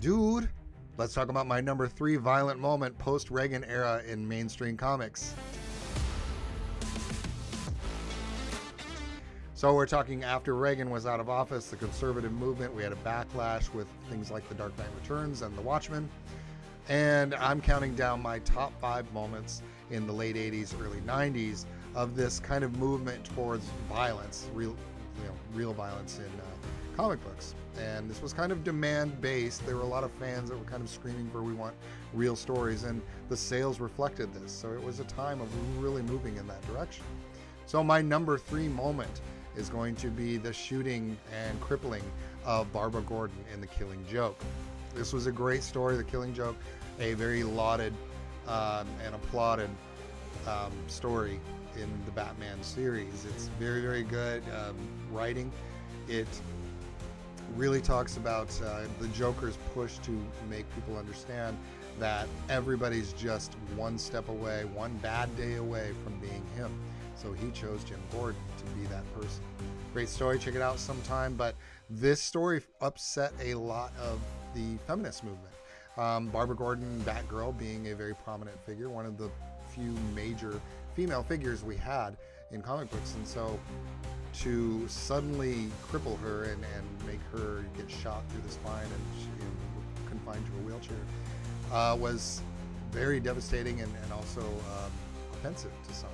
Dude, let's talk about my number 3 violent moment post-Reagan era in mainstream comics. So we're talking after Reagan was out of office, the conservative movement, we had a backlash with things like The Dark Knight Returns and The Watchmen. And I'm counting down my top 5 moments in the late 80s, early 90s of this kind of movement towards violence, real violence in comic books. And this was kind of demand-based. There were a lot of fans that were kind of screaming for, we want real stories, and the sales reflected this. So it was a time of really moving in that direction. So my number 3 moment is going to be the shooting and crippling of Barbara Gordon in The Killing Joke. This was a great story, The Killing Joke, a very lauded and applauded story in the Batman series. It's very, very good writing. It really talks about the Joker's push to make people understand that everybody's just one step away, one bad day away from being him. So he chose Jim Gordon to be that person. Great story, check it out sometime. But this story upset a lot of the feminist movement. Barbara Gordon, Batgirl, being a very prominent figure, one of the few major female figures we had in comic books. And so to suddenly cripple her and make her get shot through the spine and confined to a wheelchair was very devastating and also offensive to some.